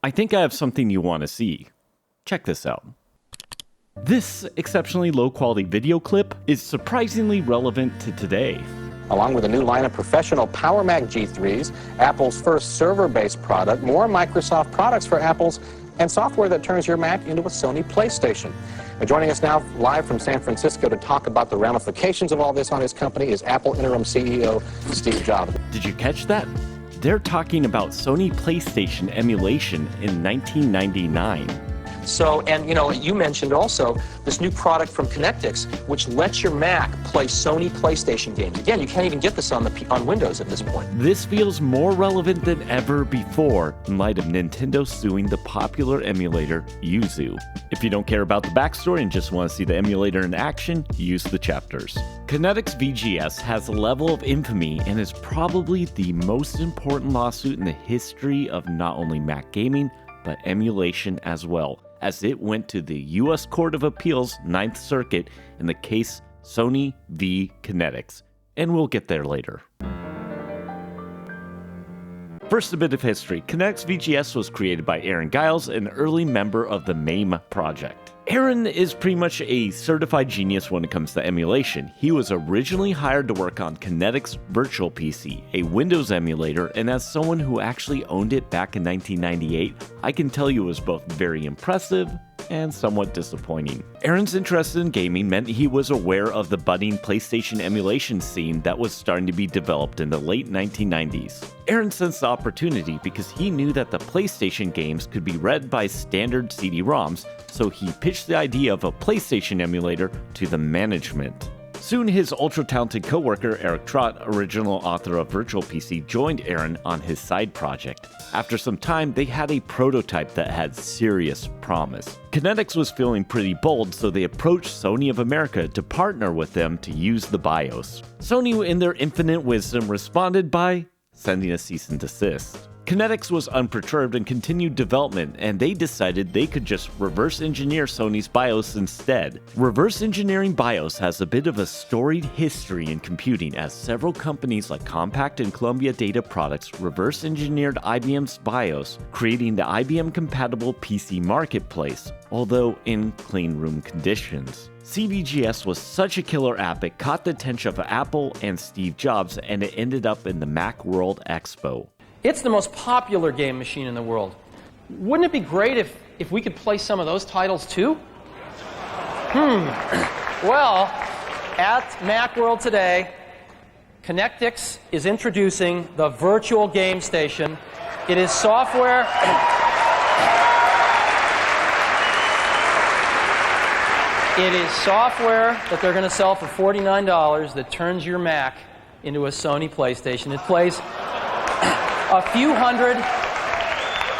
I think I have something you want to see. Check this out. This exceptionally low-quality video clip is surprisingly relevant to today. Along with a new line of professional Power Mac G3s, Apple's first server-based product, more Microsoft products for Apple's, and software that turns your Mac into a Sony Playstation. Joining us now live from San Francisco to talk about the ramifications of all this on his company is Apple Interim CEO Steve Jobs. Did you catch that? They're talking about Sony Playstation Emulation in 1999. So, and you know, you mentioned also this new product from Connectix, which lets your Mac play Sony PlayStation games. Again, you can't even get this on Windows at this point. This feels more relevant than ever before in light of Nintendo suing the popular emulator Yuzu. If you don't care about the backstory and just want to see the emulator in action, use the chapters. Connectix VGS has a level of infamy and is probably the most important lawsuit in the history of not only Mac gaming, but emulation as well, as it went to the U.S. Court of Appeals 9th Circuit in the case Sony v. Connectix, and we'll get there later. First, a bit of history. Connectix VGS was created by Giles, an early member of the MAME project. Aaron is pretty much a certified genius when it comes to emulation. He was originally hired to work on Connectix Virtual PC, a Windows emulator, and as someone who actually owned it back in 1998, I can tell you it was both very impressive and somewhat disappointing. Aaron's interest in gaming meant he was aware of the budding PlayStation emulation scene that was starting to be developed in the late 1990s. Aaron sensed the opportunity because he knew that the PlayStation games could be read by standard CD-ROMs, so he pitched the idea of a PlayStation emulator to the management. Soon, his ultra-talented co-worker Eric Trott, original author of Virtual PC, joined Aaron on his side project. After some time, they had a prototype that had serious promise. Connectix was feeling pretty bold, so they approached Sony of America to partner with them to use the BIOS. Sony, in their infinite wisdom, responded by sending a cease and desist. Connectix was unperturbed and continued development, and they decided they could just reverse engineer Sony's BIOS instead. Reverse engineering BIOS has a bit of a storied history in computing, as several companies like Compaq and Columbia Data Products reverse engineered IBM's BIOS, creating the IBM-compatible PC marketplace, although in clean room conditions. CVGS was such a killer app it caught the attention of Apple and Steve Jobs, and it ended up in the Macworld Expo. It's the most popular game machine in the world. Wouldn't it be great if we could play some of those titles too? Well, at Macworld today, Connectix is introducing the Virtual Game Station. It is software. It is software that they're going to sell for $49 that turns your Mac into a Sony PlayStation. It plays a few hundred.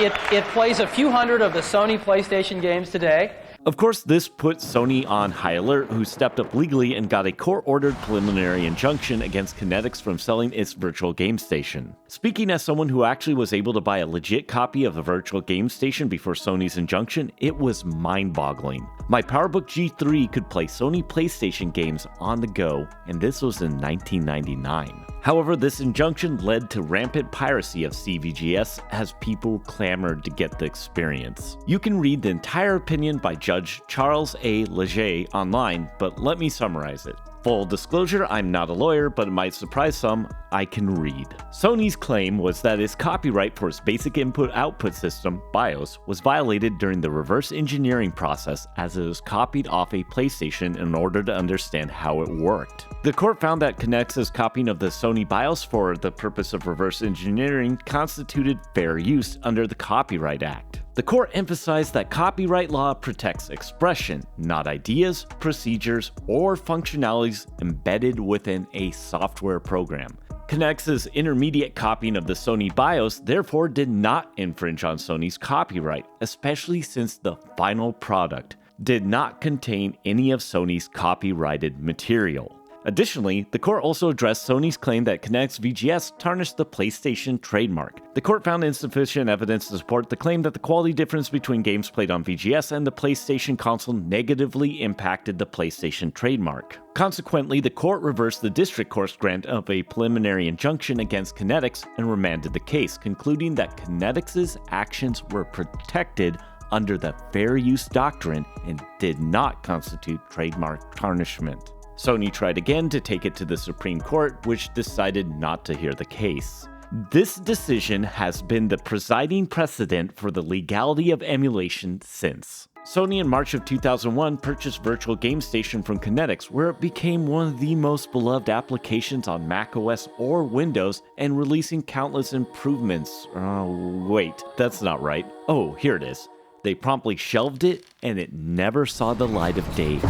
It plays a few hundred of the Sony PlayStation games today. Of course, this put Sony on high alert, who stepped up legally and got a court-ordered preliminary injunction against Connectix from selling its Virtual Game Station. Speaking as someone who actually was able to buy a legit copy of the Virtual Game Station before Sony's injunction, it was mind-boggling. My PowerBook G3 could play Sony PlayStation games on the go, and this was in 1999. However, this injunction led to rampant piracy of CVGS as people clamored to get the experience. You can read the entire opinion by Judge Charles A. Leger online, but let me summarize it. Full disclosure, I'm not a lawyer, but it might surprise some, I can read. Sony's claim was that its copyright for its basic input-output system, BIOS, was violated during the reverse engineering process as it was copied off a PlayStation in order to understand how it worked. The court found that Connectix's copying of the Sony BIOS for the purpose of reverse engineering constituted fair use under the Copyright Act. The court emphasized that copyright law protects expression, not ideas, procedures, or functionalities embedded within a software program. Connectix's intermediate copying of the Sony BIOS therefore did not infringe on Sony's copyright, especially since the final product did not contain any of Sony's copyrighted material. Additionally, the court also addressed Sony's claim that Connectix VGS tarnished the PlayStation trademark. The court found insufficient evidence to support the claim that the quality difference between games played on VGS and the PlayStation console negatively impacted the PlayStation trademark. Consequently, the court reversed the district court's grant of a preliminary injunction against Connectix and remanded the case, concluding that Connectix's actions were protected under the fair use doctrine and did not constitute trademark tarnishment. Sony tried again to take it to the Supreme Court, which decided not to hear the case. This decision has been the presiding precedent for the legality of emulation since. Sony in March of 2001 purchased Virtual Game Station from Connectix, where it became one of the most beloved applications on macOS or Windows, and releasing countless improvements. Wait, that's not right. Oh, here it is. They promptly shelved it, and it never saw the light of day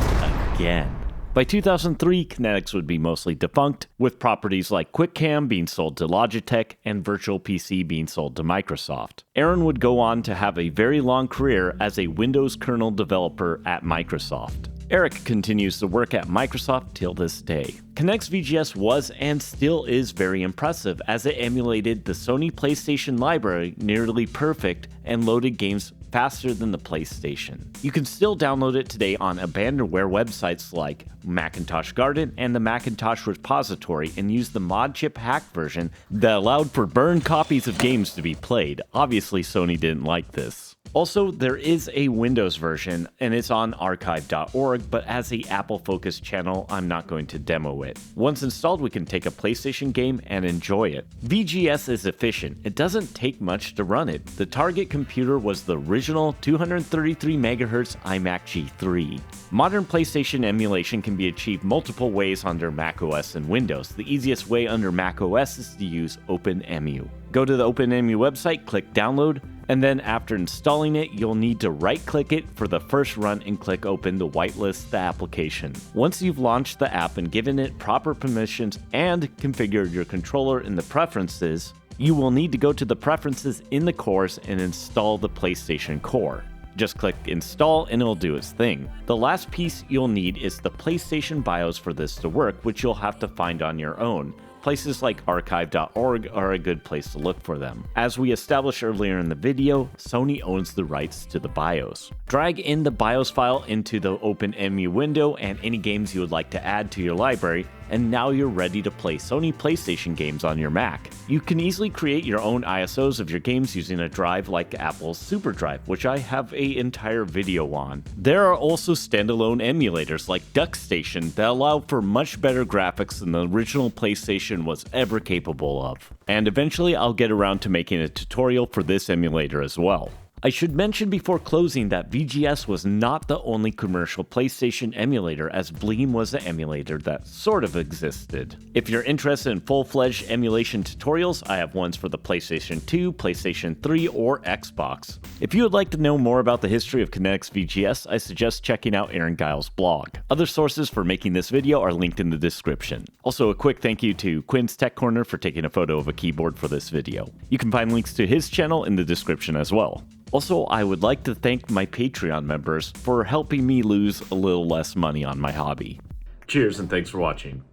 again. By 2003, Connectix would be mostly defunct, with properties like QuickCam being sold to Logitech and Virtual PC being sold to Microsoft. Aaron would go on to have a very long career as a Windows kernel developer at Microsoft. Eric continues to work at Microsoft till this day. Connectix VGS was and still is very impressive, as it emulated the Sony PlayStation library nearly perfect and loaded games faster than the PlayStation. You can still download it today on abandonware websites like Macintosh Garden and the Macintosh Repository, and use the mod chip hack version that allowed for burned copies of games to be played. Obviously, Sony didn't like this. Also, there is a Windows version, and it's on archive.org, but as a Apple-focused channel, I'm not going to demo it. Once installed, we can take a PlayStation game and enjoy it. VGS is efficient. It doesn't take much to run it. The target computer was the original 233 MHz iMac G3. Modern PlayStation emulation can be achieved multiple ways under macOS and Windows. The easiest way under macOS is to use OpenEmu. Go to the OpenEmu website, click download, and then after installing it, you'll need to right-click it for the first run and click open to whitelist the application. Once you've launched the app and given it proper permissions and configured your controller in the preferences, you will need to go to the preferences in the cores and install the PlayStation Core. Just click install and it'll do its thing. The last piece you'll need is the PlayStation BIOS for this to work, which you'll have to find on your own. Places like archive.org are a good place to look for them. As we established earlier in the video, Sony owns the rights to the BIOS. Drag in the BIOS file into the OpenEmu window and any games you would like to add to your library, and now you're ready to play Sony PlayStation games on your Mac. You can easily create your own ISOs of your games using a drive like Apple's SuperDrive, which I have an entire video on. There are also standalone emulators like DuckStation that allow for much better graphics than the original PlayStation was ever capable of. And eventually I'll get around to making a tutorial for this emulator as well. I should mention before closing that VGS was not the only commercial PlayStation emulator, as Bleem was an emulator that sort of existed. If you're interested in full-fledged emulation tutorials, I have ones for the PlayStation 2, PlayStation 3, or Xbox. If you would like to know more about the history of Connectix VGS, I suggest checking out Aaron Giles' blog. Other sources for making this video are linked in the description. Also, a quick thank you to Quinn's Tech Corner for taking a photo of a keyboard for this video. You can find links to his channel in the description as well. Also, I would like to thank my Patreon members for helping me lose a little less money on my hobby. Cheers and thanks for watching.